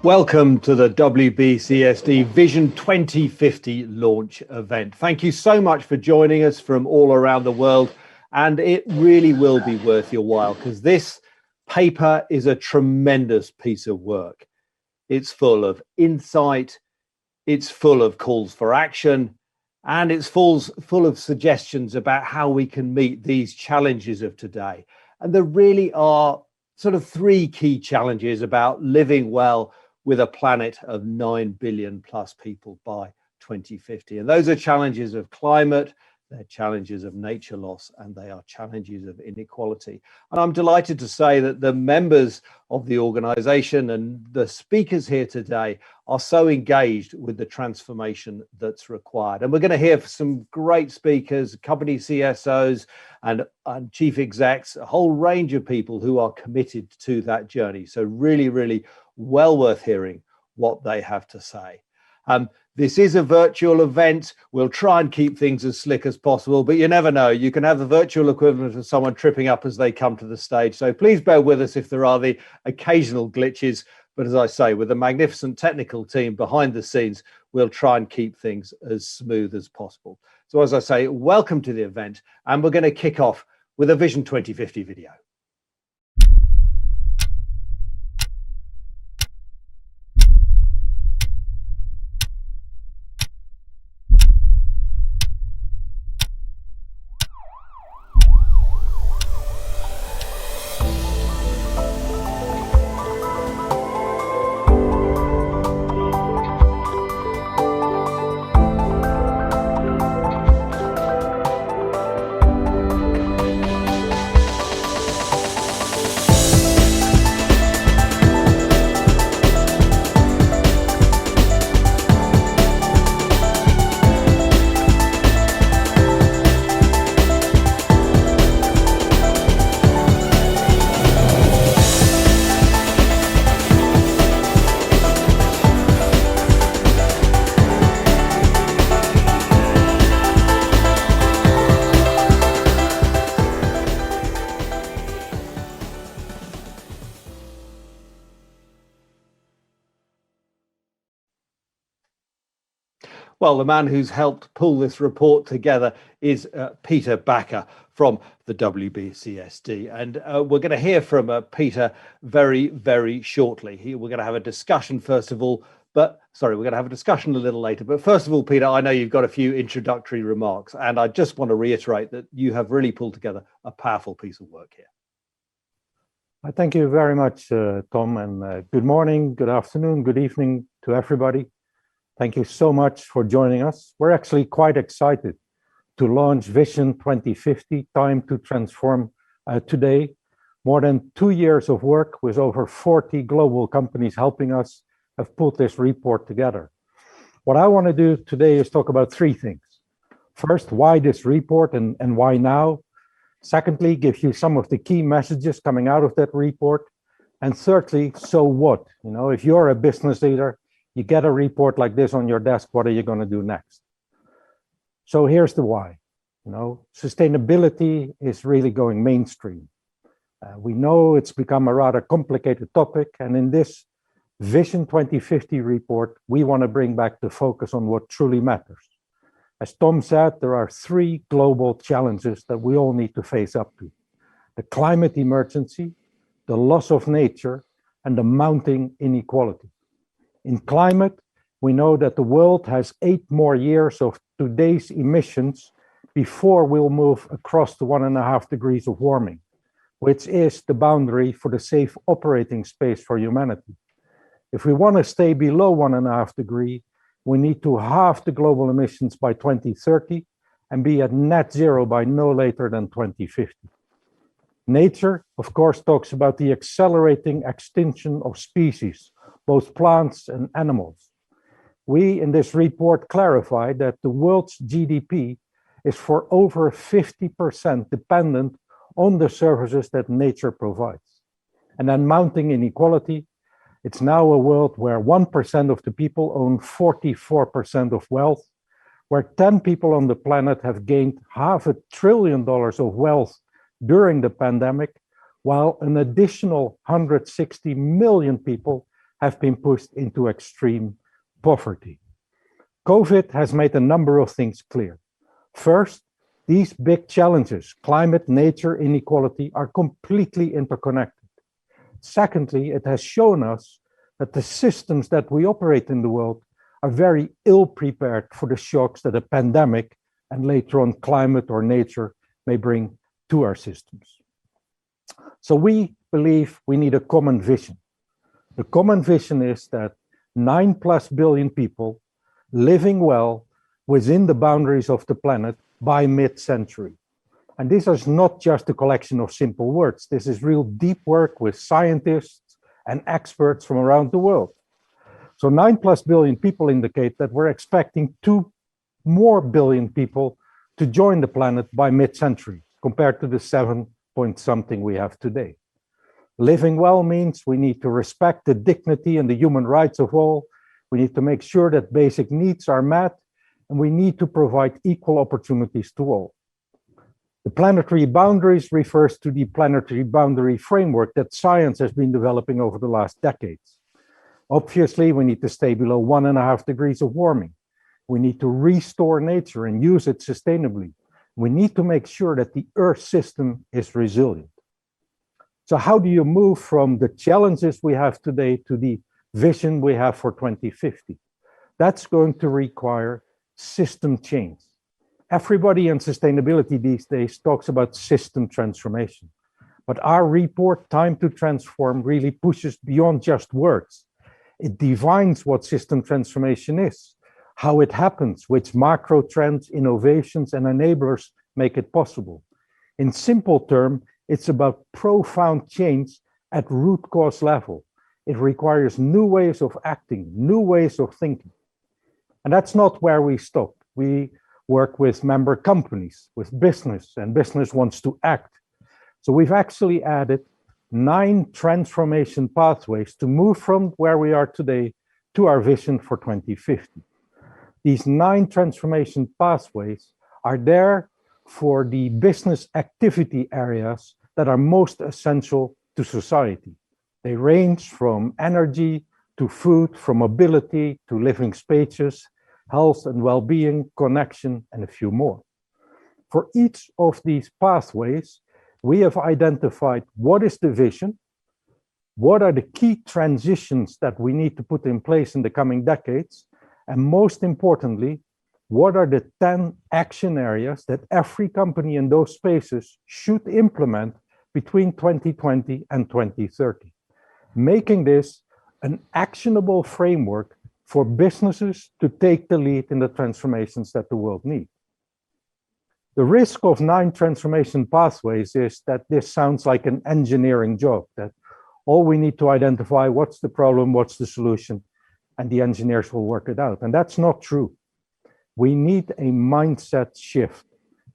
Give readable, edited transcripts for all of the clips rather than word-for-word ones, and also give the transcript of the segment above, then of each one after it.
Welcome to the WBCSD Vision 2050 launch event. Thank you so much for joining us from all around the world. And it really will be worth your while because this paper is a tremendous piece of work. It's full of insight, it's full of calls for action, and it's full of suggestions about how we can meet these challenges of today. And there really are sort of three key challenges about living well with a planet of 9 billion plus people by 2050. And those are challenges of climate, they're challenges of nature loss, and they are challenges of inequality. And I'm delighted to say that the members of the organization and the speakers here today are so engaged with the transformation that's required. And we're going to hear from some great speakers, company CSOs and chief execs, a whole range of people who are committed to that journey. So really well worth hearing what they have to say. This is a virtual event. We'll try and keep things as slick as possible, but you never know. You can have the virtual equivalent of someone tripping up as they come to the stage. So please bear with us if there are the occasional glitches. But as I say, with a magnificent technical team behind the scenes, we'll try and keep things as smooth as possible. So as I say, welcome to the event. And we're going to kick off with a Vision 2050 video. Well, the man who's helped pull this report together is Peter Bakker from the WBCSD. And we're going to hear from Peter very shortly. We're going to have a discussion first of all, we're going to have a discussion a little later. But first of all, Peter, I know you've got a few introductory remarks, and I just want to reiterate that you have really pulled together a powerful piece of work here. Thank you very much, Tom, and good morning, good afternoon, good evening to everybody. Thank you so much for joining us. We're actually quite excited to launch Vision 2050, Time to Transform today. More than 2 years of work with over 40 global companies helping us have put this report together. What I want to do today is talk about three things. First, why this report and why now? Secondly, give you some of the key messages coming out of that report. And thirdly, so what? You know, if you're a business leader, you get a report like this on your desk, what are you going to do next? So here's the why. You know, sustainability is really going mainstream. We know it's become a rather complicated topic, and in this Vision 2050 report, we want to bring back the focus on what truly matters. As Tom said, there are three global challenges that we all need to face up to: the climate emergency, the loss of nature, and the mounting inequality. In climate, we know that the world has 8 more years of today's emissions before we'll move across the 1.5 degrees of warming, which is the boundary for the safe operating space for humanity. If we want to stay below 1.5 degrees, we need to halve the global emissions by 2030 and be at net zero by no later than 2050. Nature, of course, talks about the accelerating extinction of species, both plants and animals. We in this report clarify that the world's GDP is for over 50% dependent on the services that nature provides. And then mounting inequality, it's now a world where 1% of the people own 44% of wealth, where 10 people on the planet have gained $500 billion of wealth during the pandemic, while an additional 160 million people have been pushed into extreme poverty. COVID has made a number of things clear. First, these big challenges, climate, nature, inequality, are completely interconnected. Secondly, it has shown us that the systems that we operate in the world are very ill prepared for the shocks that a pandemic and later on climate or nature may bring to our systems. So we believe we need a common vision. The common vision is that 9+ billion people living well within the boundaries of the planet by mid-century. And this is not just a collection of simple words. This is real deep work with scientists and experts from around the world. So 9+ billion people indicate that we're expecting 2 more billion people to join the planet by mid-century, compared to the 7 point something we have today. Living well means we need to respect the dignity and the human rights of all. We need to make sure that basic needs are met, and we need to provide equal opportunities to all. The planetary boundaries refers to the planetary boundary framework that science has been developing over the last decades. Obviously, we need to stay below 1.5 degrees of warming. We need to restore nature and use it sustainably. We need to make sure that the Earth system is resilient. So how do you move from the challenges we have today to the vision we have for 2050? That's going to require system change. Everybody in sustainability these days talks about system transformation. But our report, Time to Transform, really pushes beyond just words. It defines what system transformation is, how it happens, which macro trends, innovations, and enablers make it possible. In simple terms, it's about profound change at root cause level. It requires new ways of acting, new ways of thinking. And that's not where we stop. We work with member companies, with business, and business wants to act. So we've actually added 9 transformation pathways to move from where we are today to our vision for 2050. These 9 transformation pathways are there for the business activity areas that are most essential to society. They range from energy to food, from mobility to living spaces, health and well-being, connection, and a few more. For each of these pathways, we have identified what is the vision, what are the key transitions that we need to put in place in the coming decades, and most importantly, what are the 10 action areas that every company in those spaces should implement between 2020 and 2030, making this an actionable framework for businesses to take the lead in the transformations that the world needs. The risk of 9 transformation pathways is that this sounds like an engineering job, that all we need to identify what's the problem, what's the solution, and the engineers will work it out. And that's not true. We need a mindset shift.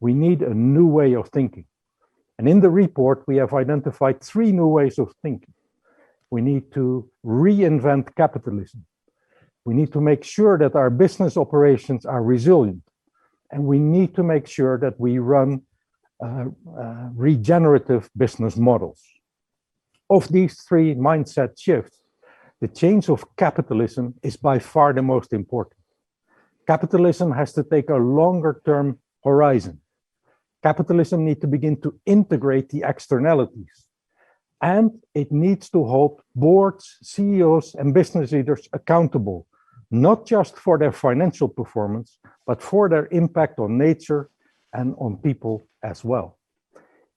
We need a new way of thinking. And in the report, we have identified 3 new ways of thinking. We need to reinvent capitalism. We need to make sure that our business operations are resilient. And we need to make sure that we run regenerative business models. Of these 3 mindset shifts, the change of capitalism is by far the most important. Capitalism has to take a longer-term horizon. Capitalism needs to begin to integrate the externalities. And it needs to hold boards, CEOs, and business leaders accountable, not just for their financial performance, but for their impact on nature and on people as well.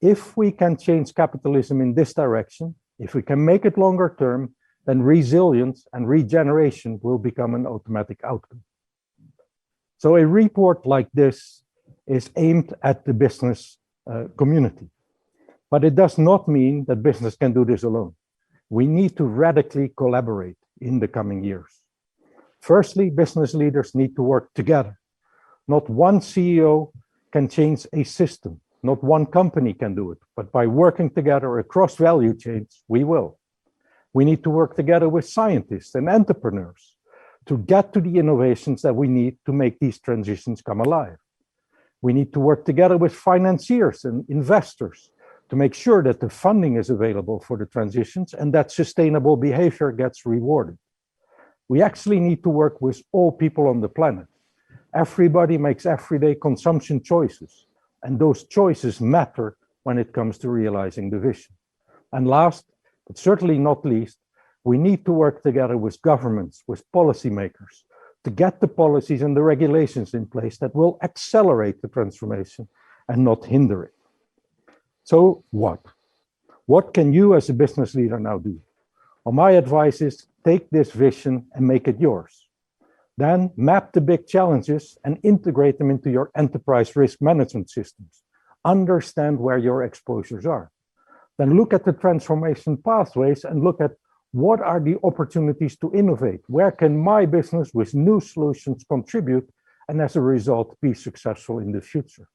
If we can change capitalism in this direction, if we can make it longer term, then resilience and regeneration will become an automatic outcome. So a report like this is aimed at the business community. But it does not mean that business can do this alone. We need to radically collaborate in the coming years. Firstly, business leaders need to work together. Not one CEO can change a system. Not one company can do it. But by working together across value chains, we will. We need to work together with scientists and entrepreneurs to get to the innovations that we need to make these transitions come alive. We need to work together with financiers and investors to make sure that the funding is available for the transitions and that sustainable behavior gets rewarded. We actually need to work with all people on the planet. Everybody makes everyday consumption choices, and those choices matter when it comes to realizing the vision. And last, but certainly not least, we need to work together with governments, with policymakers, to get the policies and the regulations in place that will accelerate the transformation and not hinder it. So what? What can you as a business leader now do? Well, my advice is take this vision and make it yours. Then map the big challenges and integrate them into your enterprise risk management systems. Understand where your exposures are. Then look at the transformation pathways and look at what are the opportunities to innovate? Where can my business with new solutions contribute and as a result be successful in the future?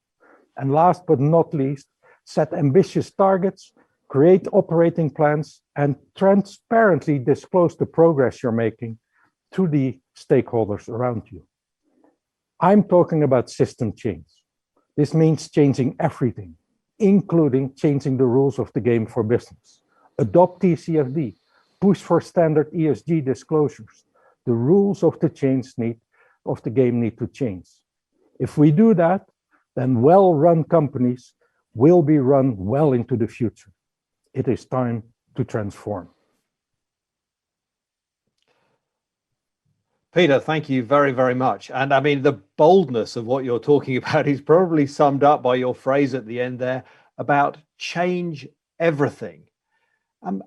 And last but not least, set ambitious targets, create operating plans, and transparently disclose the progress you're making to the stakeholders around you. I'm talking about system change. This means changing everything, including changing the rules of the game for business. Adopt TCFD, push for standard ESG disclosures. The rules of the game need to change. If we do that, then well-run companies will be run well into the future. It is time to transform. Peter, thank you very, very much. And I mean, the boldness of what you're talking about is probably summed up by your phrase at the end there about change everything.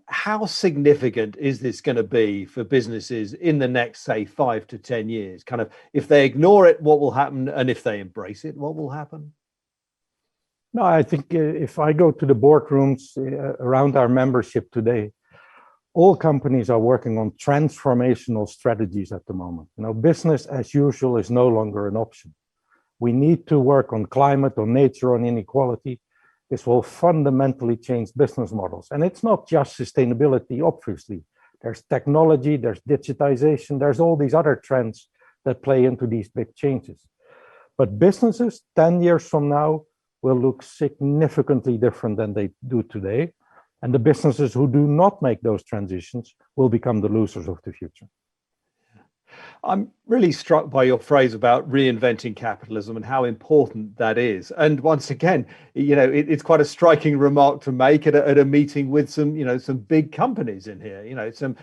How significant is this going to be for businesses in the next, say, 5 to 10 years? Kind of, if they ignore it, what will happen? And if they embrace it, what will happen? No, I think if I go to the boardrooms around our membership today, all companies are working on transformational strategies at the moment. You know, business as usual is no longer an option. We need to work on climate, on nature, on inequality. This will fundamentally change business models. And it's not just sustainability, obviously. There's technology, there's digitization, there's all these other trends that play into these big changes. But businesses 10 years from now will look significantly different than they do today. And the businesses who do not make those transitions will become the losers of the future. I'm really struck by your phrase about reinventing capitalism and how important that is. And once again, you know, it's quite a striking remark to make at a meeting with some, you know, some big companies in here, you know, some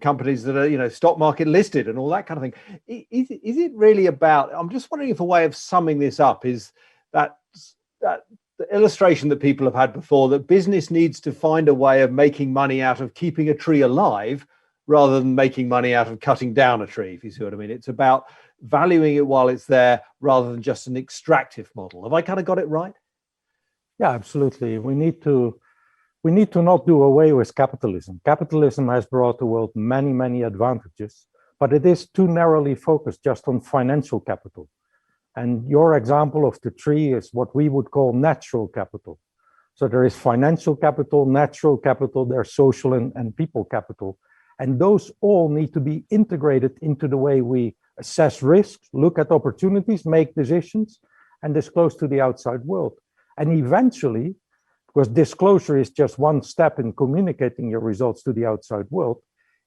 companies that are, you know, stock market listed and all that kind of thing. Is it really about, I'm just wondering if a way of summing this up is that the illustration that people have had before, that business needs to find a way of making money out of keeping a tree alive rather than making money out of cutting down a tree, if you see what I mean. It's about valuing it while it's there rather than just an extractive model. Have I kind of got it right? Yeah, absolutely. We need to not do away with capitalism. Capitalism has brought the world many, many advantages, but it is too narrowly focused just on financial capital. And your example of the tree is what we would call natural capital. So there is financial capital, natural capital, there's social and people capital. And those all need to be integrated into the way we assess risks, look at opportunities, make decisions, and disclose to the outside world. And eventually, because disclosure is just one step in communicating your results to the outside world,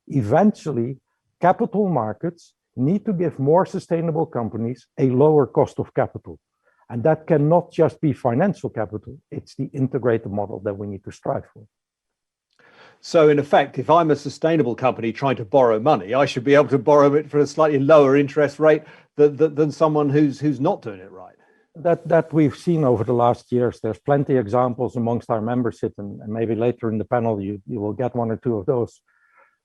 eventually capital markets need to give more sustainable companies a lower cost of capital. And that cannot just be financial capital, it's the integrated model that we need to strive for. So in effect, if I'm a sustainable company trying to borrow money, I should be able to borrow it for a slightly lower interest rate than someone who's not doing it right. That we've seen over the last years. There's plenty of examples amongst our membership, and maybe later in the panel you will get one or two of those,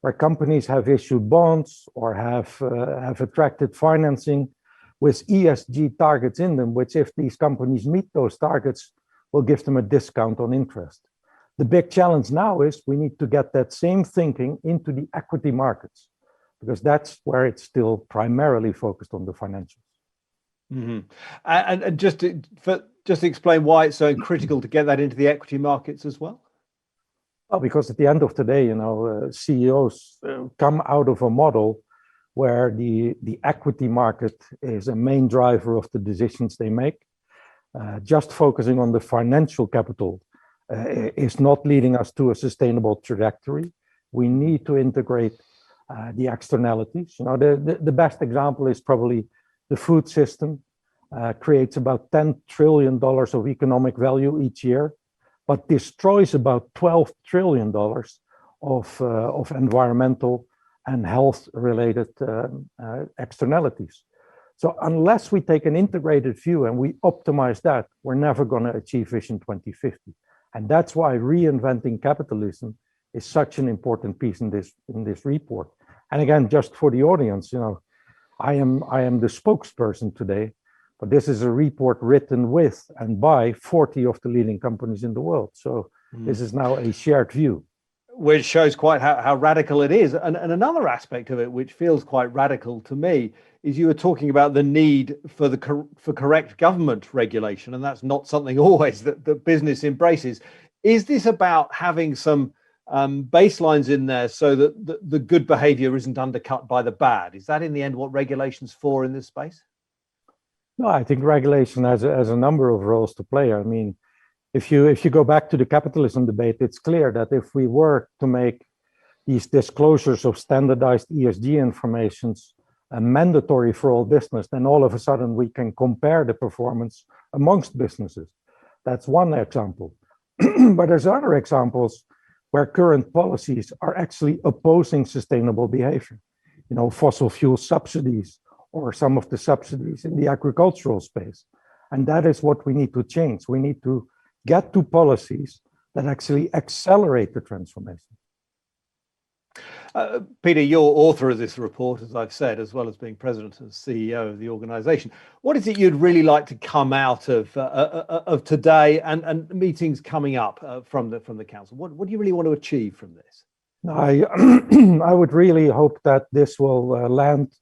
where companies have issued bonds or have attracted financing with ESG targets in them, which if these companies meet those targets, will give them a discount on interest. The big challenge now is we need to get that same thinking into the equity markets, because that's where it's still primarily focused on the financials. Mm-hmm. And just to explain why it's so critical to get that into the equity markets as well. Well, because at the end of the day, you know, CEOs come out of a model where the equity market is a main driver of the decisions they make. Just focusing on the financial capital is not leading us to a sustainable trajectory. We need to integrate the externalities. You know, the best example is probably the food system. Creates about $10 trillion of economic value each year, but destroys about $12 trillion of environmental and health-related externalities. So unless we take an integrated view and we optimize that, we're never going to achieve Vision 2050. And that's why reinventing capitalism is such an important piece in this report. And again, just for the audience, you know, I am the spokesperson today, but this is a report written with and by 40 of the leading companies in the world. So this is now a shared view. Which shows quite how radical it is. And another aspect of it, which feels quite radical to me, is you were talking about the need for correct government regulation. And that's not something always that business embraces. Is this about having some baselines in there so that the good behavior isn't undercut by the bad? Is that in the end what regulation's for in this space? No, I think regulation has a number of roles to play. I mean, if you go back to the capitalism debate, it's clear that if we were to make these disclosures of standardized ESG informations mandatory for all business, then all of a sudden we can compare the performance amongst businesses. That's one example. But there's other examples where current policies are actually opposing sustainable behavior. You know, fossil fuel subsidies, or some of the subsidies in the agricultural space. And that is what we need to change. We need to get to policies that actually accelerate the transformation. Peter, you're author of this report, as I've said, as well as being president and CEO of the organization. What is it you'd really like to come out of today and meetings coming up from the council? What do you really want to achieve from this? I would really hope that this will land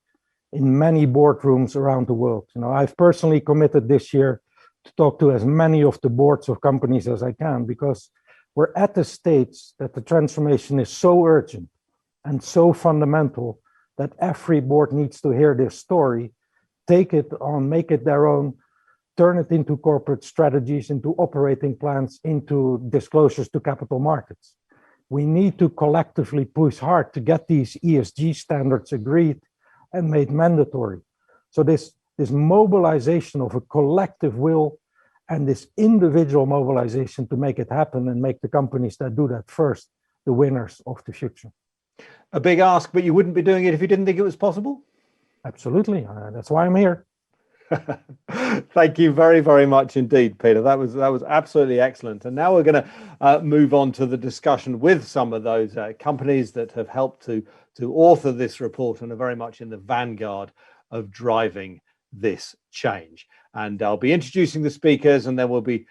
in many boardrooms around the world. You know, I've personally committed this year to talk to as many of the boards of companies as I can, because we're at the stage that the transformation is so urgent and so fundamental that every board needs to hear this story, take it on, make it their own, turn it into corporate strategies, into operating plans, into disclosures to capital markets. We need to collectively push hard to get these ESG standards agreed and made mandatory. So this mobilization of a collective will and this individual mobilization to make it happen and make the companies that do that first the winners of the future. A big ask, but you wouldn't be doing it if you didn't think it was possible? Absolutely. That's why I'm here. Thank you very, very much indeed, Peter. That was absolutely excellent. And now we're going to move on to the discussion with some of those companies that have helped to author this report and are very much in the vanguard of driving this change. And I'll be introducing the speakers, and then we'll be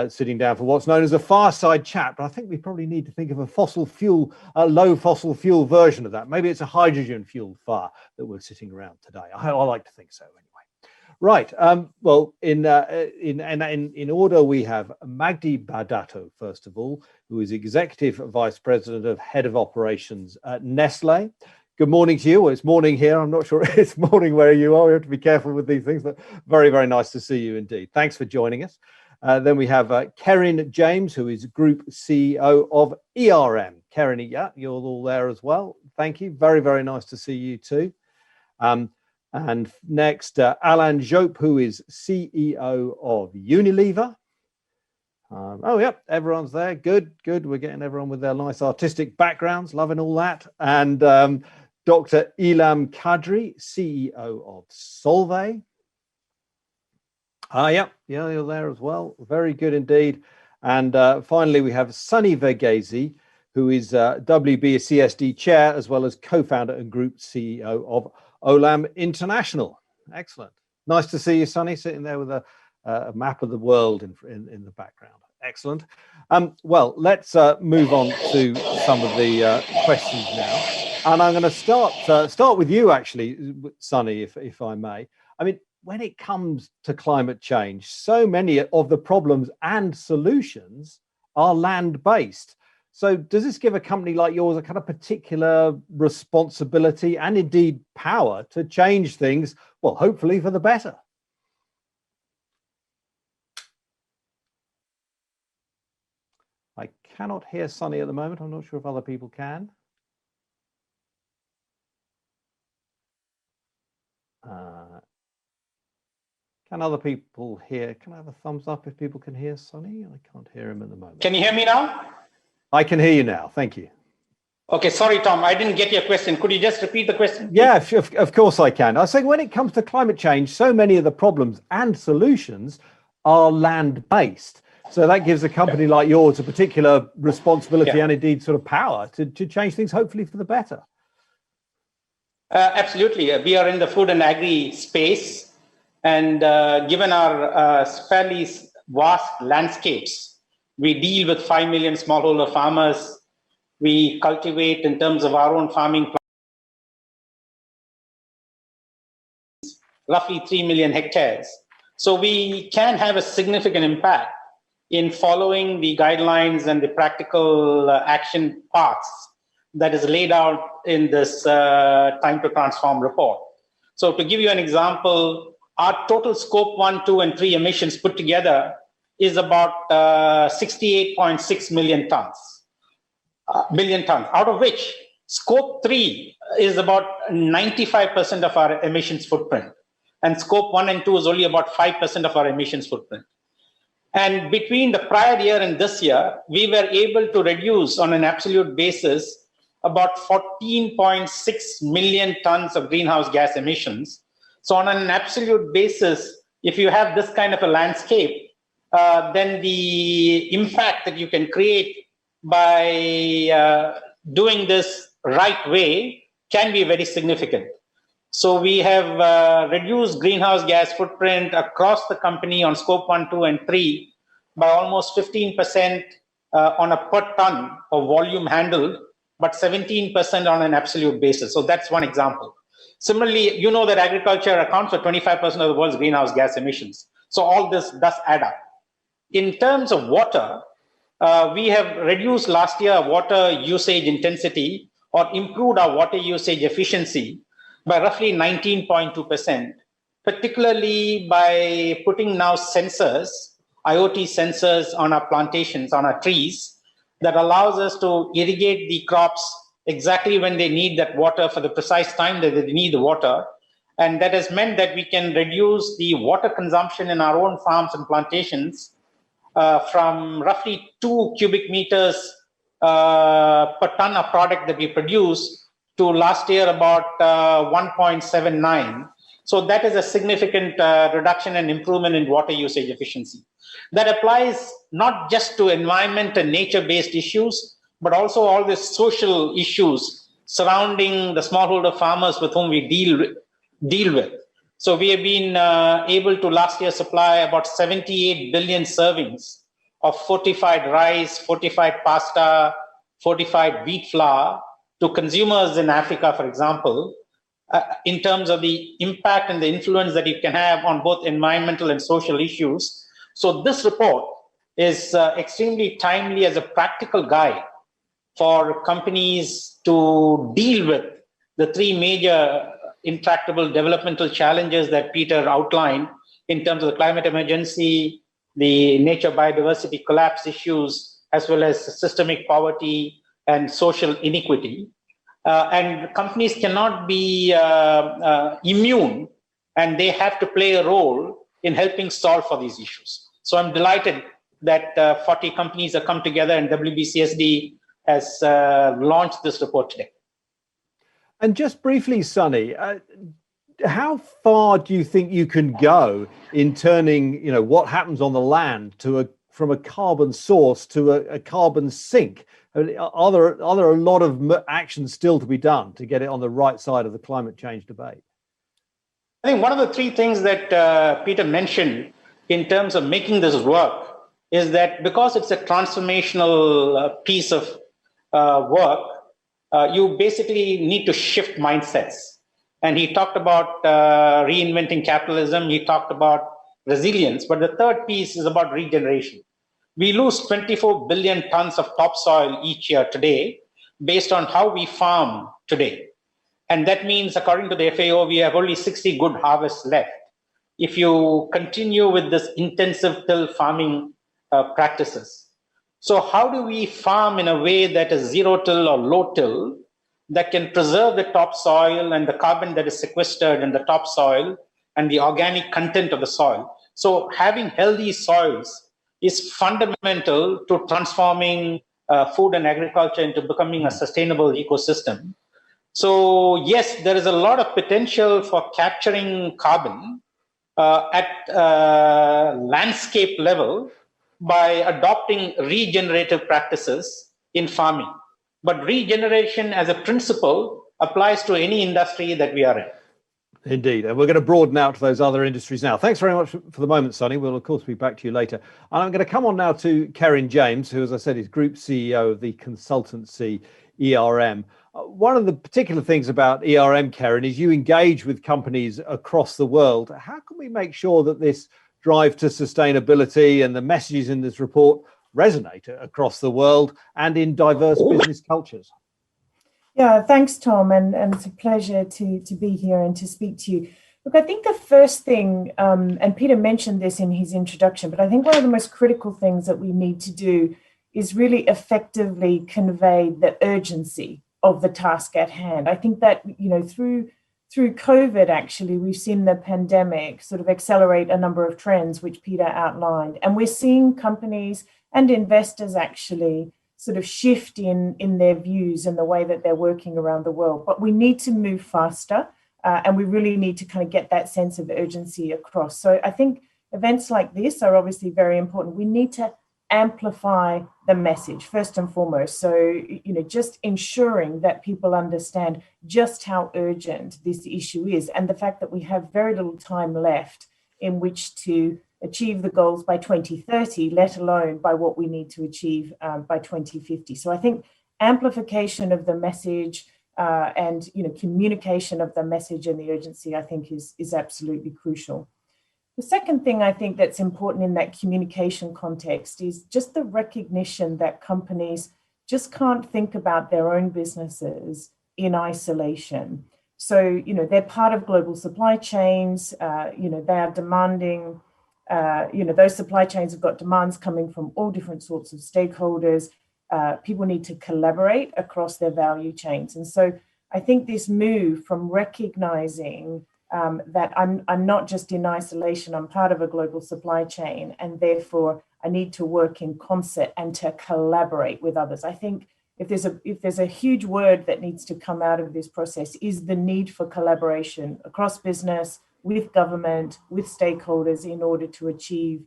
sitting down for what's known as a fireside chat. But I think we probably need to think of a low fossil fuel version of that. Maybe it's a hydrogen fuel fire that we're sitting around today. I like to think so anyway. Right. Well, in order, we have Magdi Batato, first of all, who is Executive Vice President of Head of Operations at Nestlé. Good morning to you. Well, it's morning here. I'm not sure it's morning where you are. We have to be careful with these things, but very, very nice to see you indeed. Thanks for joining us. Then we have Keryn James, who is Group CEO of ERM. Keryn, yeah, you're all there as well. Thank you. Very, very nice to see you too. And next, Ilham Jope, who is CEO of Unilever. Oh, yep, everyone's there. Good, good. We're getting everyone with their nice artistic backgrounds, loving all that. And Dr. Ilham Kadri, CEO of Solvay. Yep, yeah, you're there as well. Very good indeed. And finally, we have Sunny Verghese, who is WBCSD chair, as well as co-founder and group CEO of Olam International. Excellent. Nice to see you, Sunny, sitting there with a map of the world in the background. Excellent. Well, let's move on to some of the questions now. And I'm going to start with you, actually, Sunny, if I may. I mean, when it comes to climate change, so many of the problems and solutions are land-based. So does this give a company like yours a kind of particular responsibility and indeed power to change things, well, hopefully for the better? I cannot hear Sunny at the moment. I'm not sure if other people can. Can other people hear? Can I have a thumbs up if people can hear Sonny? I can't hear him at the moment. Can you hear me now? I can hear you now. Thank you. Okay, sorry, Tom, I didn't get your question. Could you just repeat the question? Yeah, of course I can. I was saying when it comes to climate change, so many of the problems and solutions are land-based. So that gives a company like yours a particular responsibility and indeed sort of power to change things, hopefully for the better. Absolutely. We are in the food and agri space. And given our fairly vast landscapes, we deal with 5 million smallholder farmers. We cultivate in terms of our own farming roughly 3 million hectares. So we can have a significant impact in following the guidelines and the practical action paths that is laid out in this Time to Transform report. So to give you an example, our total scope 1, 2, and 3 emissions put together is about 68.6 million tons. Out of which scope 3 is about 95% of our emissions footprint, and scope 1 and 2 is only about 5% of our emissions footprint. And between the prior year and this year, we were able to reduce on an absolute basis about 14.6 million tons of greenhouse gas emissions. So on an absolute basis, if you have this kind of a landscape, then the impact that you can create by doing this right way can be very significant. So we have reduced greenhouse gas footprint across the company on scope 1, 2, and 3 by almost 15% on a per ton of volume handled, but 17% on an absolute basis. So that's one example. Similarly, you know that agriculture accounts for 25% of the world's greenhouse gas emissions. So all this does add up. In terms of water, we have reduced last year water usage intensity or improved our water usage efficiency by roughly 19.2%, particularly by putting now sensors, IoT sensors on our plantations, on our trees, that allows us to irrigate the crops exactly when they need that water for the precise time that they need the water. And that has meant that we can reduce the water consumption in our own farms and plantations from roughly 2 cubic meters per ton of product that we produce to last year about 1.79. So that is a significant reduction and improvement in water usage efficiency. That applies not just to environment and nature-based issues, but also all the social issues surrounding the smallholder farmers with whom we deal with. So we have been able to last year supply about 78 billion servings of fortified rice, fortified pasta, fortified wheat flour to consumers in Africa, for example, in terms of the impact and the influence that it can have on both environmental and social issues. So this report is extremely timely as a practical guide for companies to deal with the 3 major intractable developmental challenges that Peter outlined in terms of the climate emergency, the nature biodiversity collapse issues, as well as systemic poverty and social inequity. And companies cannot be immune, and they have to play a role in helping solve for these issues. So I'm delighted that 40 companies have come together and WBCSD has launched this report today. And just briefly, Sonny, how far do you think you can go in turning, what happens on the land from a carbon source to a carbon sink? Are there a lot of actions still to be done to get it on the right side of the climate change debate? I think one of the 3 things that Peter mentioned in terms of making this work is that because it's a transformational piece of work, you basically need to shift mindsets. And he talked about reinventing capitalism. He talked about resilience. But the third piece is about regeneration. We lose 24 billion tons of topsoil each year today based on how we farm today. And that means, according to the FAO, we have only 60 good harvests left if you continue with this intensive till farming practices. So how do we farm in a way that is zero till or low till that can preserve the topsoil and the carbon that is sequestered in the topsoil and the organic content of the soil. So having healthy soils is fundamental to transforming food and agriculture into becoming a sustainable ecosystem. So yes, there is a lot of potential for capturing carbon at landscape level by adopting regenerative practices in farming. But regeneration as a principle applies to any industry that we are in. Indeed. And we're going to broaden out to those other industries now. Thanks very much for the moment, Sonny. We'll, of course, be back to you later. And I'm going to come on now to Keryn James, who, as I said, is Group CEO of the consultancy ERM. One of the particular things about ERM, Keryn, is you engage with companies across the world. How can we make sure that this drive to sustainability and the messages in this report resonate across the world and in diverse business cultures? Yeah, thanks, Tom, and it's a pleasure to be here and to speak to you. Look, I think the first thing, and Peter mentioned this in his introduction, but I think one of the most critical things that we need to do is really effectively convey the urgency of the task at hand. I think that, you know, through COVID, actually, we've seen the pandemic sort of accelerate a number of trends, which Peter outlined, and we're seeing companies and investors actually sort of shift in their views and the way that they're working around the world. But we need to move faster, and we really need to kind of get that sense of urgency across. So I think events like this are obviously very important. We need to amplify the message first and foremost. So, you know, just ensuring that people understand just how urgent this issue is, and the fact that we have very little time left in which to achieve the goals by 2030, let alone by what we need to achieve by 2050. So I think amplification of the message and, you know, communication of the message and the urgency, I think is absolutely crucial. The second thing I think that's important in that communication context is just the recognition that companies just can't think about their own businesses in isolation. So, you know, they're part of global supply chains, you know, they are demanding, you know, those supply chains have got demands coming from all different sorts of stakeholders. People need to collaborate across their value chains. And so I think this move from recognizing that I'm not just in isolation, I'm part of a global supply chain, and therefore I need to work in concert and to collaborate with others. I think if there's a huge word that needs to come out of this process is the need for collaboration across business, with government, with stakeholders in order to achieve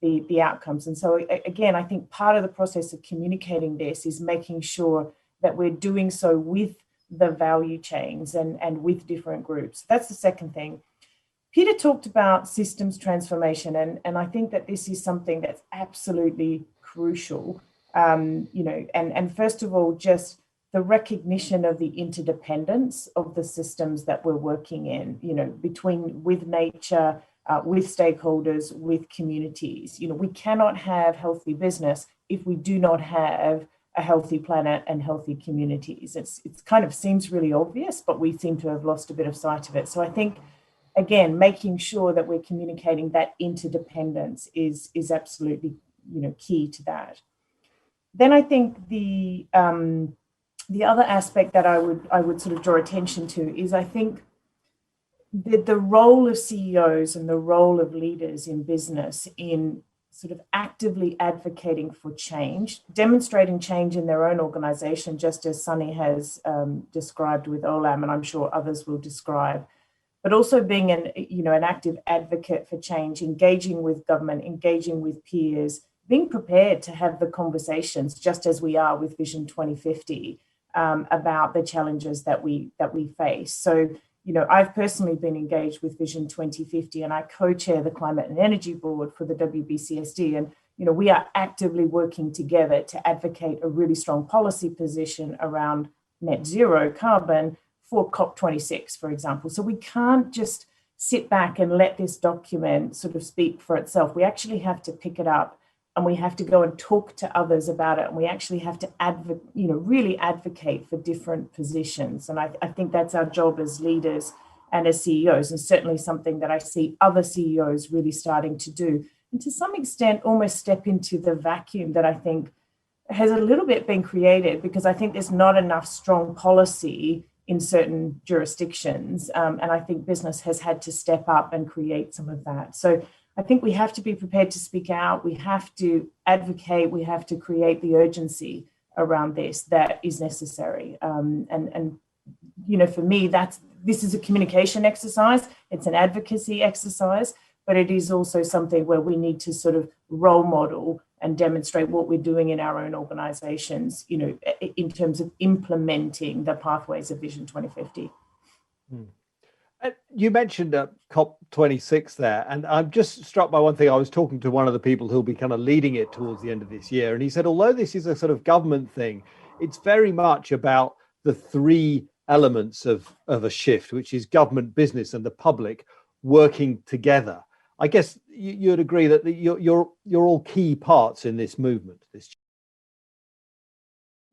the outcomes. And so again, I think part of the process of communicating this is making sure that we're doing so with the value chains and with different groups. That's the second thing. Peter talked about systems transformation, and I think that this is something that's absolutely crucial. You know, and first of all, just the recognition of the interdependence of the systems that we're working in, you know, with nature, with stakeholders, with communities. You know, we cannot have healthy business if we do not have a healthy planet and healthy communities. It kind of seems really obvious, but we seem to have lost a bit of sight of it. So I think, again, making sure that we're communicating that interdependence is absolutely, you know, key to that. Then I think the other aspect that I would sort of draw attention to is I think the role of CEOs and the role of leaders in business in sort of actively advocating for change, demonstrating change in their own organization, just as Sonny has described with Olam, and I'm sure others will describe, but also being an active advocate for change, engaging with government, engaging with peers, being prepared to have the conversations, just as we are with Vision 2050, about the challenges that we face. So, you know, I've personally been engaged with Vision 2050, and I co-chair the Climate and Energy Board for the WBCSD. And, you know, we are actively working together to advocate a really strong policy position around net zero carbon for COP26, for example. So we can't just sit back and let this document sort of speak for itself. We actually have to pick it up, and we have to go and talk to others about it. And we actually have to really advocate for different positions. And I think that's our job as leaders and as CEOs, and certainly something that I see other CEOs really starting to do. And to some extent, almost step into the vacuum that I think has a little bit been created, because I think there's not enough strong policy in certain jurisdictions. And I think business has had to step up and create some of that. So I think we have to be prepared to speak out. We have to advocate. We have to create the urgency around this that is necessary. And you know, for me, this is a communication exercise. It's an advocacy exercise, but it is also something where we need to sort of role model and demonstrate what we're doing in our own organizations, you know, in terms of implementing the pathways of Vision 2050. You mentioned COP26 there, and I'm just struck by one thing. I was talking to one of the people who'll be kind of leading it towards the end of this year, and he said, although this is a sort of government thing, it's very much about the three elements of a shift, which is government, business, and the public working together. I guess you'd agree that you're all key parts in this movement.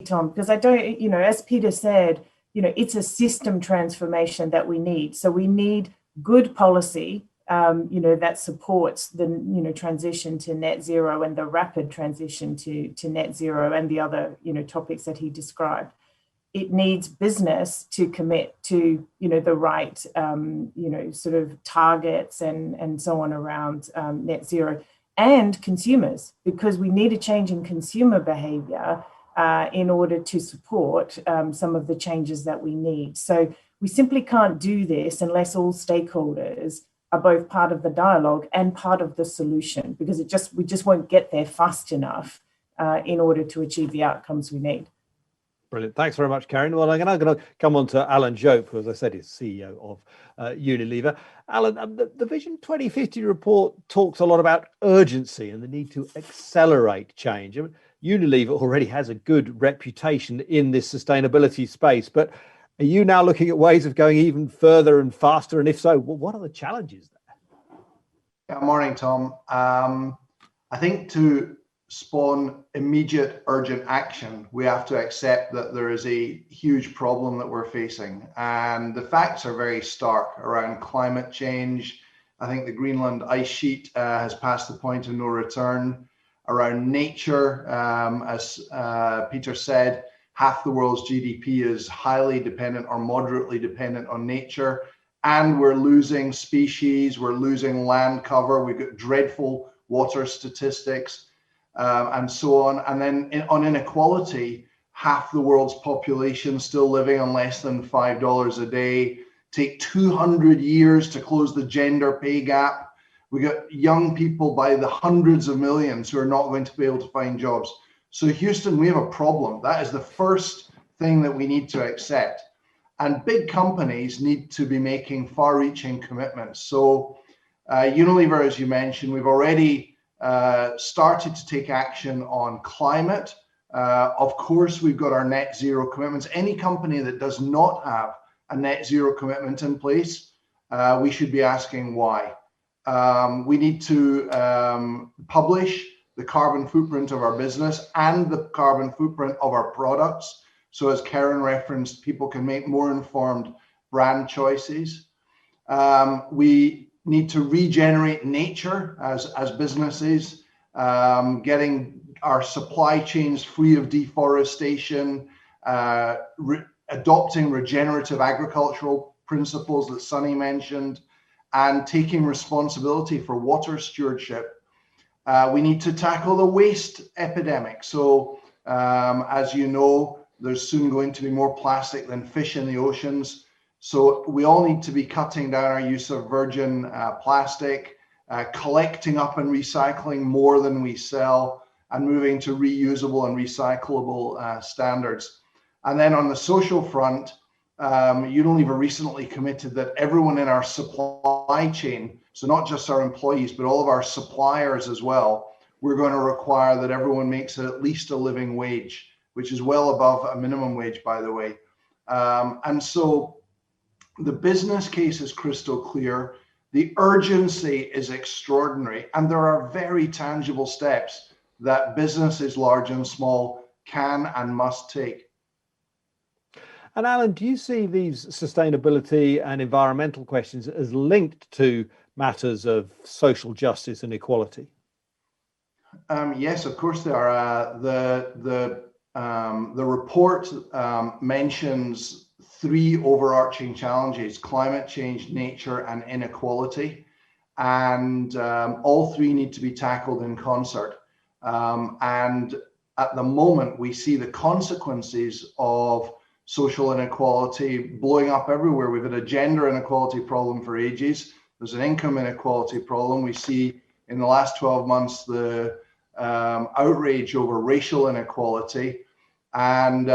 Tom, because I don't, you know, as Peter said, you know, it's a system transformation that we need. So we need good policy, you know, that supports the, you know, transition to net zero and the rapid transition to net zero and the other, you know, topics that he described. It needs business to commit to, you know, the right, you know, sort of targets and so on around net zero, and consumers, because we need a change in consumer behavior in order to support some of the changes that we need. So we simply can't do this unless all stakeholders are both part of the dialogue and part of the solution, because we just won't get there fast enough in order to achieve the outcomes we need. Brilliant. Thanks very much, Keryn. Well, I'm going to come on to Alan Jope, who, as I said, is CEO of Unilever. Alan, the Vision 2050 report talks a lot about urgency and the need to accelerate change. I mean, Unilever already has a good reputation in this sustainability space, but are you now looking at ways of going even further and faster? And if so, what are the challenges there? Good morning, Tom. I think to spawn immediate urgent action, we have to accept that there is a huge problem that we're facing. And the facts are very stark around climate change. I think the Greenland ice sheet has passed the point of no return. Around nature, as Peter said, half the world's GDP is highly dependent or moderately dependent on nature. And we're losing species, we're losing land cover, we've got dreadful water statistics, and so on. And then on inequality, half the world's population still living on less than $5 a day. Take 200 years to close the gender pay gap. We got young people by the hundreds of millions who are not going to be able to find jobs. So Houston, we have a problem. That is the first thing that we need to accept. And big companies need to be making far-reaching commitments. So Unilever, as you mentioned, we've already started to take action on climate. Of course, we've got our net zero commitments. Any company that does not have a net zero commitment in place, we should be asking why. We need to publish the carbon footprint of our business and the carbon footprint of our products. So as Keryn referenced, people can make more informed brand choices. We need to regenerate nature as businesses, getting our supply chains free of deforestation, adopting regenerative agricultural principles that Sunny mentioned, and taking responsibility for water stewardship. We need to tackle the waste epidemic. So as you know, there's soon going to be more plastic than fish in the oceans. So we all need to be cutting down our use of virgin plastic, collecting up and recycling more than we sell, and moving to reusable and recyclable standards. And then on the social front, Unilever recently committed that everyone in our supply chain, so not just our employees, but all of our suppliers as well, we're going to require that everyone makes at least a living wage, which is well above a minimum wage, by the way. And so the business case is crystal clear. The urgency is extraordinary, and there are very tangible steps that businesses large and small can and must take. And Alan, do you see these sustainability and environmental questions as linked to matters of social justice and equality? Yes, of course they are. The report mentions three overarching challenges: climate change, nature, and inequality. And all three need to be tackled in concert. And at the moment, we see the consequences of social inequality blowing up everywhere. We've had a gender inequality problem for ages. There's an income inequality problem. We see in the last 12 months the outrage over racial inequality. And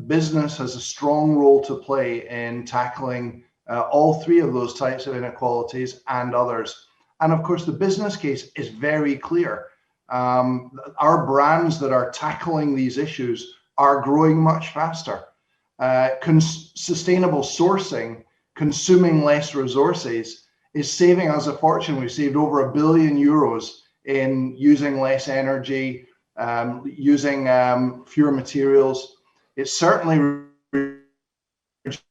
business has a strong role to play in tackling all three of those types of inequalities and others. And of course, the business case is very clear. Our brands that are tackling these issues are growing much faster. Sustainable sourcing, consuming less resources, is saving us a fortune. We've saved over €1 billion in using less energy, using fewer materials. It certainly reduces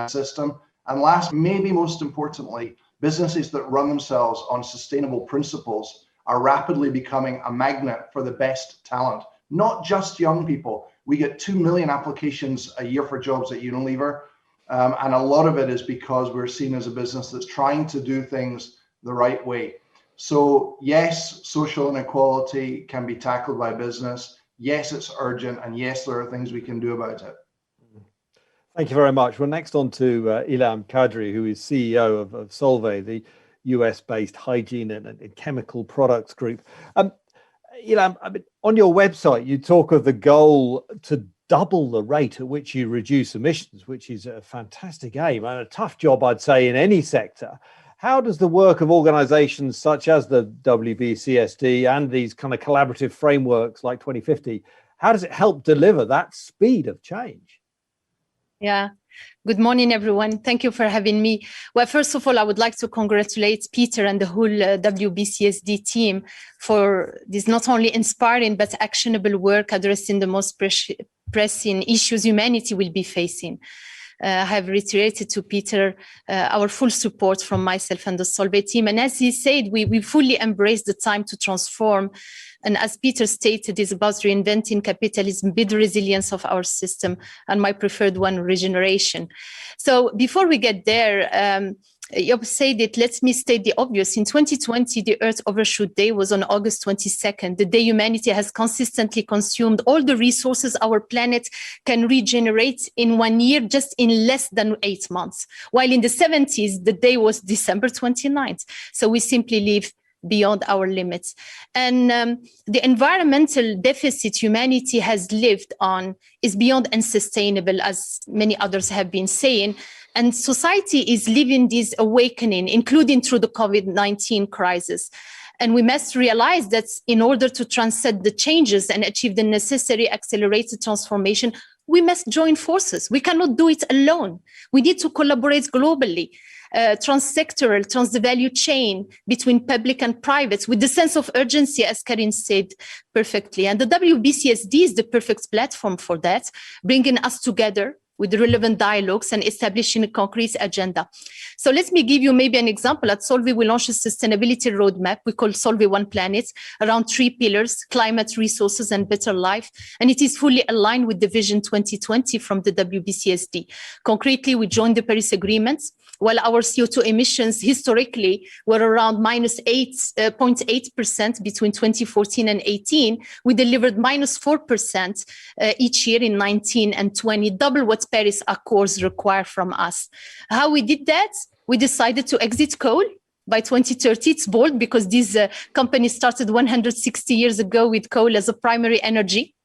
system. And last, maybe most importantly, businesses that run themselves on sustainable principles are rapidly becoming a magnet for the best talent, not just young people. We get 2 million applications a year for jobs at Unilever. And a lot of it is because we're seen as a business that's trying to do things the right way. So yes, social inequality can be tackled by business. Yes, it's urgent. And yes, there are things we can do about it. Thank you very much. We're next on to Ilham Kadri, who is CEO of Solvay, the US-based hygiene and chemical products group. Ilham, I mean, on your website, you talk of the goal to double the rate at which you reduce emissions, which is a fantastic aim and a tough job, I'd say, in any sector. How does the work of organizations such as the WBCSD and these kind of collaborative frameworks like 2050, how does it help deliver that speed of change? Yeah. Good morning, everyone. Thank you for having me. Well, first of all, I would like to congratulate Peter and the whole WBCSD team for this not only inspiring but actionable work addressing the most pressing issues humanity will be facing. I have reiterated to Peter our full support from myself and the Solvay team. And as he said, we fully embrace the time to transform. And as Peter stated, it's about reinventing capitalism, build the resilience of our system, and my preferred one, regeneration. So before we get there, Jope said it, let me state the obvious. In 2020, the Earth Overshoot Day was on August 22nd, the day humanity has consistently consumed all the resources our planet can regenerate in 1 year, just in less than 8 months. While in the 70s, the day was December 29th. So we simply live beyond our limits. And the environmental deficit humanity has lived on is beyond unsustainable, as many others have been saying. And society is living this awakening, including through the COVID-19 crisis. And we must realize that in order to transcend the changes and achieve the necessary accelerated transformation, we must join forces. We cannot do it alone. We need to collaborate globally. Trans-sectoral, trans the value chain between public and private with the sense of urgency, as Keryn said perfectly. And the WBCSD is the perfect platform for that, bringing us together with the relevant dialogues and establishing a concrete agenda. So let me give you maybe an example. At Solvay, we launched a sustainability roadmap we call Solvay One Planet around 3 pillars: climate, resources, and better life. And it is fully aligned with the Vision 2020 from the WBCSD. Concretely, we joined the Paris Agreement. While our CO2 emissions historically were around minus 8.8% between 2014 and 18, we delivered minus 4% each year in 19 and 20, double what Paris Accords require from us. How we did that? We decided to exit coal. By 2030, it's bold because this company started 160 years ago with coal as a primary energy.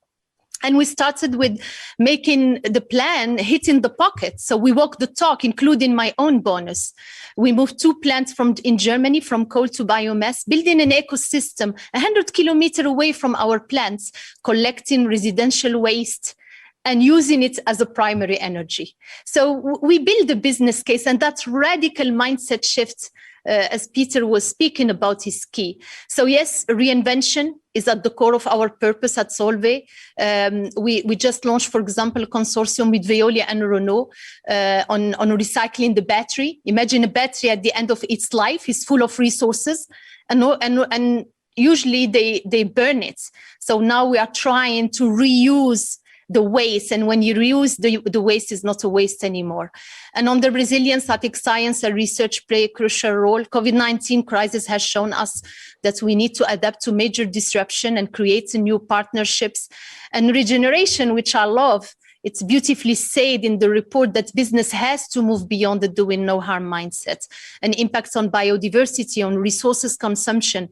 And we started with making the plan hitting the pocket. So we walked the talk, including my own bonus. We moved 2 plants in Germany from coal to biomass, building an ecosystem 100 kilometers away from our plants, collecting residential waste and using it as a primary energy. So we build a business case, and that radical mindset shift, as Peter was speaking about, is key. So yes, reinvention is at the core of our purpose at Solvay. We just launched, for example, a consortium with Veolia and Renault on recycling the battery. Imagine a battery at the end of its life is full of resources, and usually they burn it. So now we are trying to reuse the waste. And when you reuse, the waste is not a waste anymore. And on the resilience, I think science and research play a crucial role. COVID-19 crisis has shown us that we need to adapt to major disruption and create new partnerships. And regeneration, which I love, it's beautifully said in the report that business has to move beyond the doing no harm mindset and impacts on biodiversity, on resources consumption.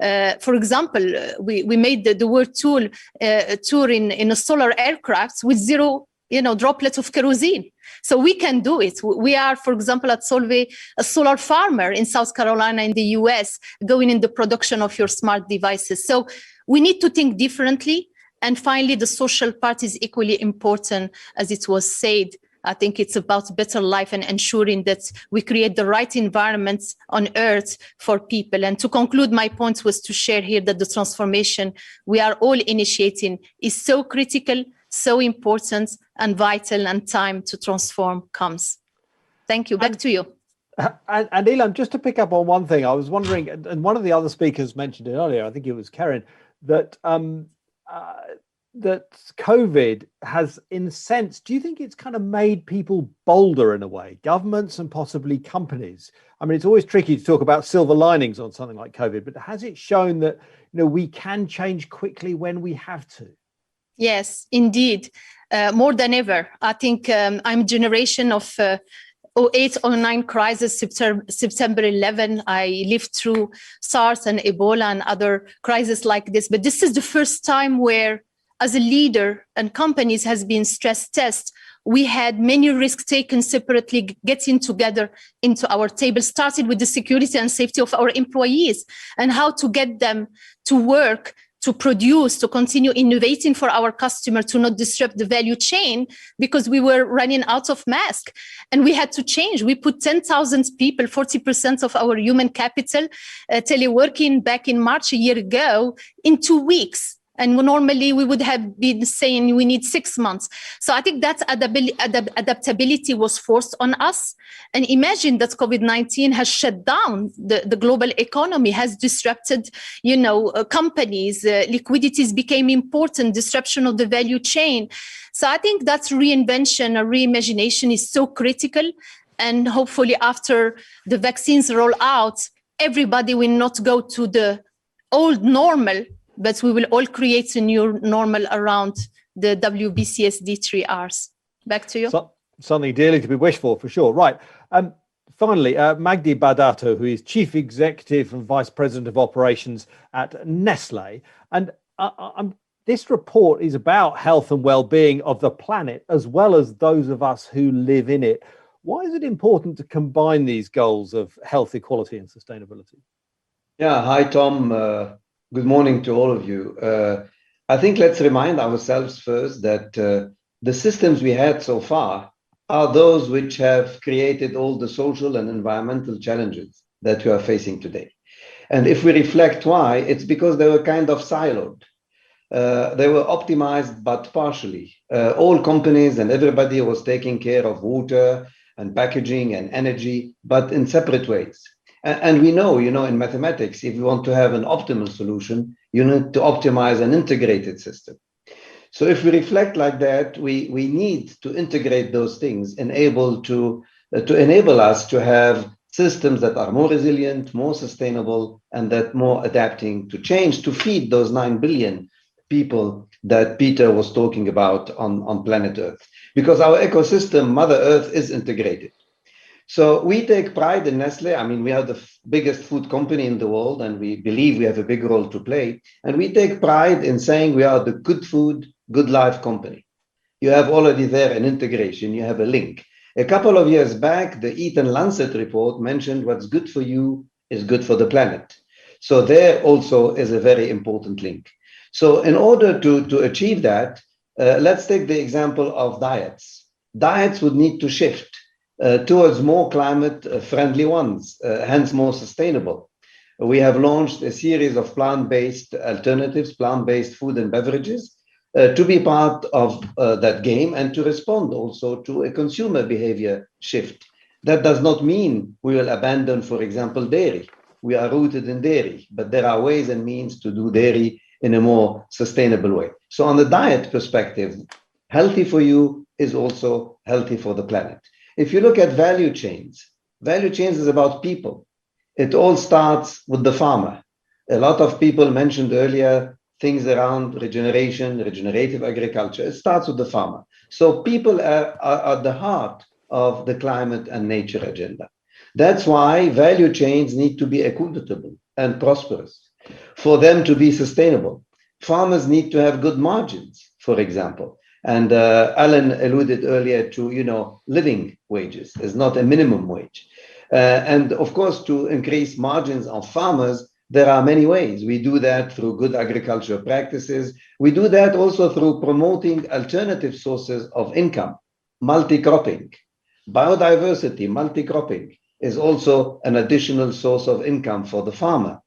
For example, we made the world tour in a solar aircraft with zero droplet of kerosene. So we can do it. We are, for example, at Solvay, a solar farmer in South Carolina in the US, going in the production of your smart devices. So we need to think differently. And finally, the social part is equally important, as it was said. I think it's about better life and ensuring that we create the right environments on Earth for people. And to conclude, my point was to share here that the transformation we are all initiating is so critical, so important and vital, and time to transform comes. Thank you. Back to you. And Ilham, just to pick up on one thing, I was wondering, and one of the other speakers mentioned it earlier, I think it was Keryn, that that COVID has, in a sense, do you think it's kind of made people bolder in a way, governments and possibly companies? I mean, it's always tricky to talk about silver linings on something like COVID, but has it shown that we can change quickly when we have to? Yes, indeed, more than ever. I think I'm a generation of 08, 09 crisis, September 11. I lived through SARS and Ebola and other crises like this. But this is the first time where, as a leader and companies has been stress tested, we had many risks taken separately, getting together into our table, started with the security and safety of our employees and how to get them to work, to produce, to continue innovating for our customer, to not disrupt the value chain, because we were running out of masks. And we had to change. We put 10,000 people, 40% of our human capital, teleworking back in March a year ago in 2 weeks. And normally we would have been saying we need 6 months. So I think that adaptability was forced on us. And imagine that COVID-19 has shut down the global economy, has disrupted, companies, liquidities became important, disruption of the value chain. So I think that reinvention or reimagination is so critical. And hopefully after the vaccines roll out, everybody will not go to the old normal, but we will all create a new normal around the WBCSD 3 Rs. Back to you. Something dearly to be wished for sure. Right. Finally, Magdi Batato, who is Chief Executive and Vice President of Operations at Nestlé. And this report is about health and well-being of the planet, as well as those of us who live in it. Why is it important to combine these goals of health, equality and sustainability? Yeah. Hi, Tom. Good morning to all of you. I think let's remind ourselves first that the systems we had so far are those which have created all the social and environmental challenges that we are facing today. And if we reflect why, it's because they were kind of siloed. They were optimized, but partially. All companies and everybody was taking care of water and packaging and energy, but in separate ways. And we know, in mathematics, if you want to have an optimal solution, you need to optimize an integrated system. So if we reflect like that, we need to integrate those things, to enable us to have systems that are more resilient, more sustainable, and that more adapting to change, to feed those 9 billion people that Peter was talking about on planet Earth. Because our ecosystem, Mother Earth, is integrated. So we take pride in Nestlé. I mean, we are the biggest food company in the world, and we believe we have a big role to play. And we take pride in saying we are the good food, good life company. You have already there an integration, you have a link. A couple of years back, the Eat and Lancet report mentioned what's good for you is good for the planet. So there also is a very important link. So in order to achieve that, let's take the example of diets. Diets would need to shift towards more climate-friendly ones, hence more sustainable. We have launched a series of plant-based alternatives, plant-based food and beverages, to be part of that game and to respond also to a consumer behavior shift. That does not mean we will abandon, for example, dairy. We are rooted in dairy, but there are ways and means to do dairy in a more sustainable way. So on the diet perspective, Healthy for you is also healthy for the planet. If you look at value chains is about people. It all starts with the farmer. A lot of people mentioned earlier things around regeneration, regenerative agriculture. It starts with the farmer. So people are at the heart of the climate and nature agenda. That's why value chains need to be equitable and prosperous. For them to be sustainable, farmers need to have good margins, for example. And Alan alluded earlier to, living wages is not a minimum wage. And of course, to increase margins of farmers, there are many ways. We do that through good agricultural practices. We do that also through promoting alternative sources of income, multi-cropping, biodiversity, multi-cropping is also an additional source of income for the farmer.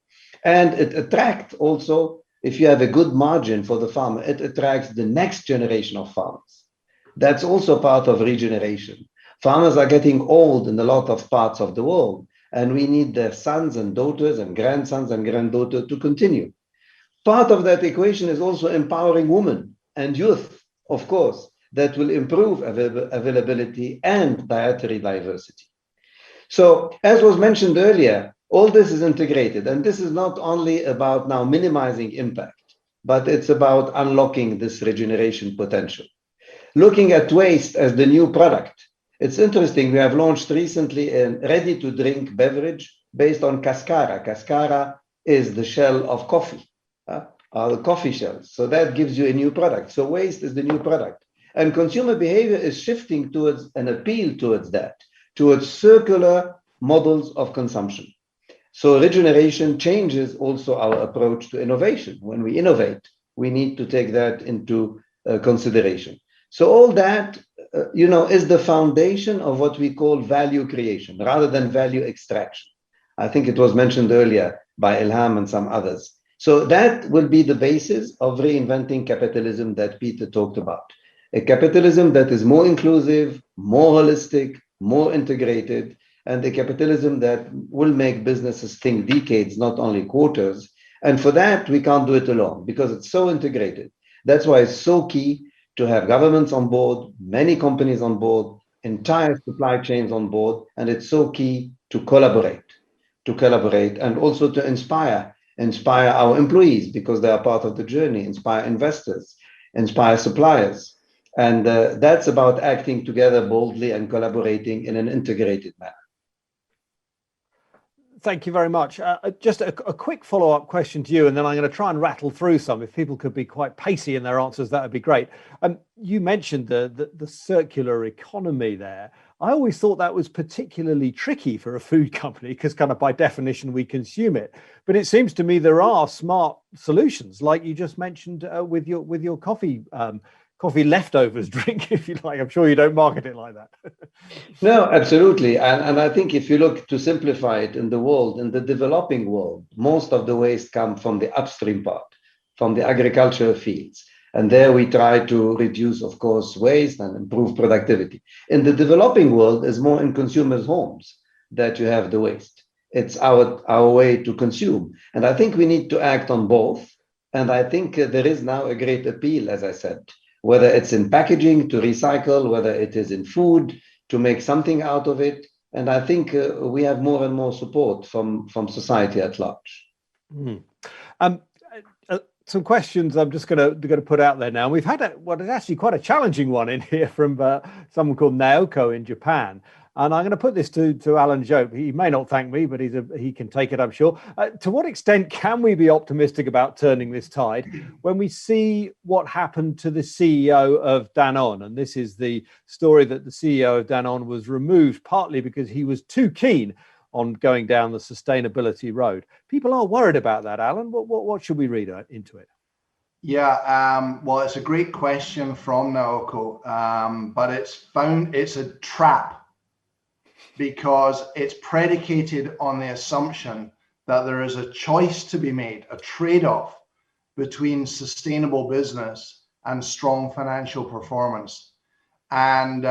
And it attracts also, if you have a good margin for the farmer, it attracts the next generation of farmers. That's also part of regeneration. Farmers are getting old in a lot of parts of the world, and we need their sons and daughters and grandsons and granddaughters to continue. Part of that equation is also empowering women and youth, of course, that will improve availability and dietary diversity. So, as was mentioned earlier, all this is integrated, and this is not only about now minimizing impact, but it's about unlocking this regeneration potential. Looking at waste as the new product, it's interesting, we have launched recently a ready-to-drink beverage based on cascara. Cascara is the shell of coffee, the coffee shells. So that gives you a new product. So waste is the new product. And consumer behavior is shifting towards an appeal towards that, towards circular models of consumption. So regeneration changes also our approach to innovation. When we innovate, we need to take that into consideration. So all that, is the foundation of what we call value creation rather than value extraction. I think it was mentioned earlier by Ilham and some others. So that will be the basis of reinventing capitalism that Peter talked about. A capitalism that is more inclusive, more holistic, more integrated, and a capitalism that will make businesses think decades, not only quarters. And for that, we can't do it alone because it's so integrated. That's why it's so key to have governments on board, many companies on board, entire supply chains on board, and it's so key to collaborate and also to inspire our employees because they are part of the journey, inspire investors, inspire suppliers. And that's about acting together boldly and collaborating in an integrated manner. Thank you very much. Just a quick follow-up question to you, and then I'm going to try and rattle through some. If people could be quite pacey in their answers, that would be great. You mentioned the circular economy there. I always thought that was particularly tricky for a food company because kind of by definition we consume it. But it seems to me there are smart solutions, like you just mentioned with your coffee leftovers drink, if you like. I'm sure you don't market it like that. No, absolutely. And I think if you look to simplify it in the world, in the developing world, most of the waste come from the upstream part, from the agricultural fields. And there we try to reduce, of course, waste and improve productivity. In the developing world, it's more in consumers' homes that you have the waste. It's our way to consume. And I think we need to act on both. And I think there is now a great appeal, as I said, whether it's in packaging to recycle, whether it is in food to make something out of it. And I think we have more and more support from society at large. Some questions I'm just going to put out there now. We've had what is actually quite a challenging one in here from someone called Naoko in Japan. And I'm going to put this to Alan Jope. He may not thank me, but he can take it, I'm sure. To what extent can we be optimistic about turning this tide when we see what happened to the CEO of Danone? And this is the story that the CEO of Danone was removed partly because he was too keen on going down the sustainability road. People are worried about that, Alan. What should we read into it? Yeah, well, it's a great question from Naoko, but it's a trap, because it's predicated on the assumption that there is a choice to be made, a trade-off between sustainable business and strong financial performance. And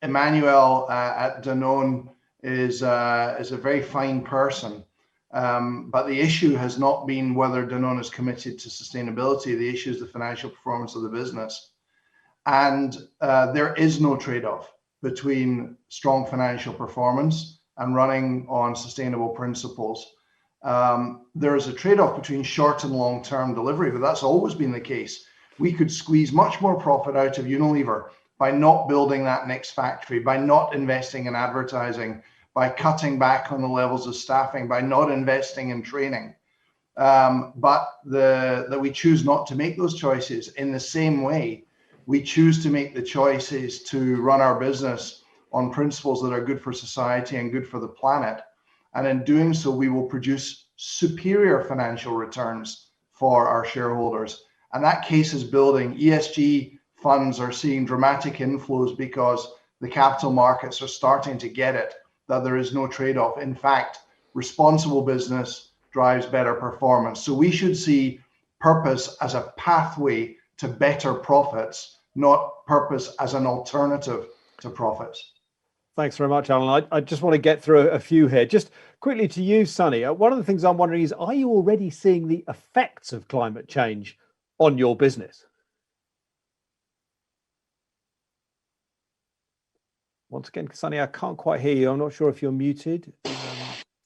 Emmanuel at Danone is a very fine person, but the issue has not been whether Danone is committed to sustainability. The issue is the financial performance of the business. And there is no trade-off between strong financial performance and running on sustainable principles. There is a trade-off between short and long-term delivery, but that's always been the case. We could squeeze much more profit out of Unilever by not building that next factory, by not investing in advertising, by cutting back on the levels of staffing, by not investing in training. But that we choose not to make those choices. In the same way, we choose to make the choices to run our business on principles that are good for society and good for the planet. And in doing so, we will produce superior financial returns for our shareholders. And that case is building. ESG funds are seeing dramatic inflows because the capital markets are starting to get it, that there is no trade-off. In fact, responsible business drives better performance. So we should see purpose as a pathway to better profits, not purpose as an alternative to profits. Thanks very much, Alan. I just want to get through a few here. Just quickly to you, Sunny. One of the things I'm wondering is, are you already seeing the effects of climate change on your business? Once again, Sunny, I can't quite hear you. I'm not sure if you're muted.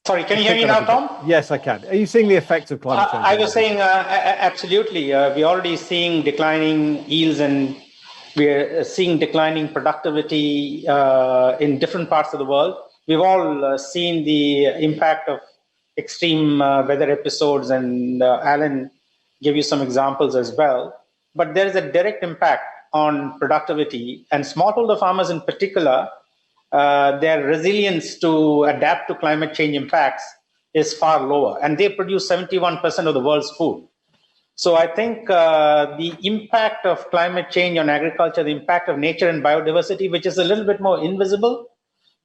Sorry, can you hear me now, Tom? Yes, I can. Are you seeing the effects of climate change? I was saying absolutely. We're already seeing declining yields, and we're seeing declining productivity in different parts of the world. We've all seen the impact of extreme weather episodes, and Alan gave you some examples as well. But there is a direct impact on productivity, and smallholder farmers in particular, their resilience to adapt to climate change impacts is far lower, and they produce 71% of the world's food. So I think the impact of climate change on agriculture, the impact of nature and biodiversity, which is a little bit more invisible,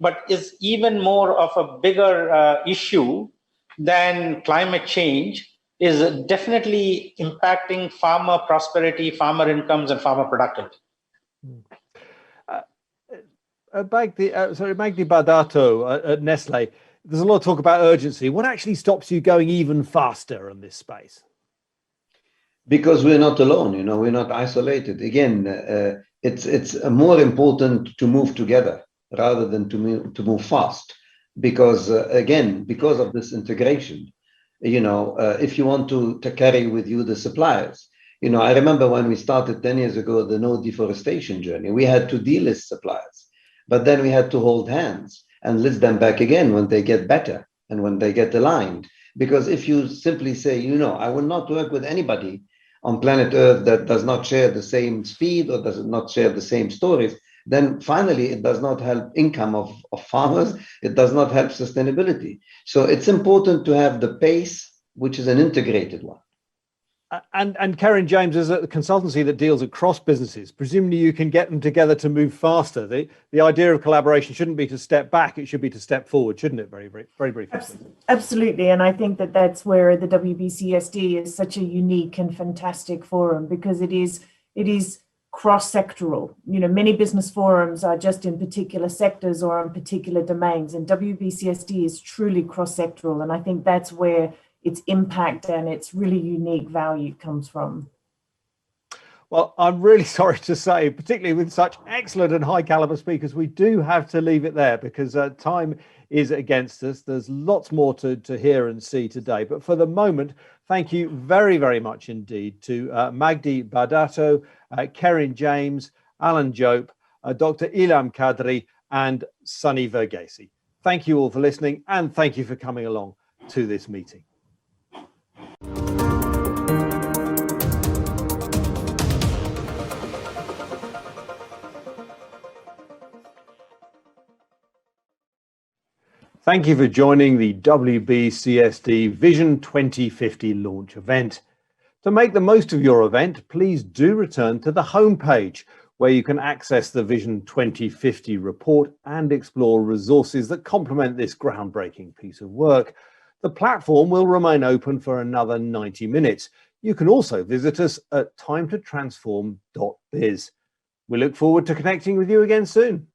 but is even more of a bigger issue than climate change, is definitely impacting farmer prosperity, farmer incomes, and farmer productivity. Magdi Batato at Nestlé, there's a lot of talk about urgency. What actually stops you going even faster in this space? Because we're not alone, you know, we're not isolated. Again, it's more important to move together rather than to move fast. Because again, because of this integration, you know, if you want to carry with you the suppliers, you know, I remember when we started 10 years ago, the no deforestation journey, we had to delist suppliers, but then we had to hold hands and list them back again when they get better and when they get aligned. Because if you simply say, you know, I will not work with anybody on planet Earth that does not share the same speed or does not share the same stories, then finally it does not help income of farmers, it does not help sustainability. So it's important to have the pace, which is an integrated one. And Keryn James is a consultancy that deals across businesses. Presumably you can get them together to move faster. The idea of collaboration shouldn't be to step back, it should be to step forward, shouldn't it? Very briefly. Absolutely. And I think that that's where the WBCSD is such a unique and fantastic forum, because it is cross-sectoral. You know, many business forums are just in particular sectors or on particular domains, and WBCSD is truly cross-sectoral. And I think that's where its impact and its really unique value comes from. Well, I'm really sorry to say, particularly with such excellent and high caliber speakers, we do have to leave it there because time is against us. There's lots more to hear and see today. But for the moment, thank you very, very much indeed to Magdi Batato, Keryn James, Alan Jope, Dr. Ilham Kadri, and Sunny Verghese. Thank you all for listening, and thank you for coming along to this meeting. Thank you for joining the WBCSD Vision 2050 launch event. To make the most of your event, please do return to the homepage where you can access the Vision 2050 report and explore resources that complement this groundbreaking piece of work. The platform will remain open for another 90 minutes. You can also visit us at timetotransform.biz. We look forward to connecting with you again soon.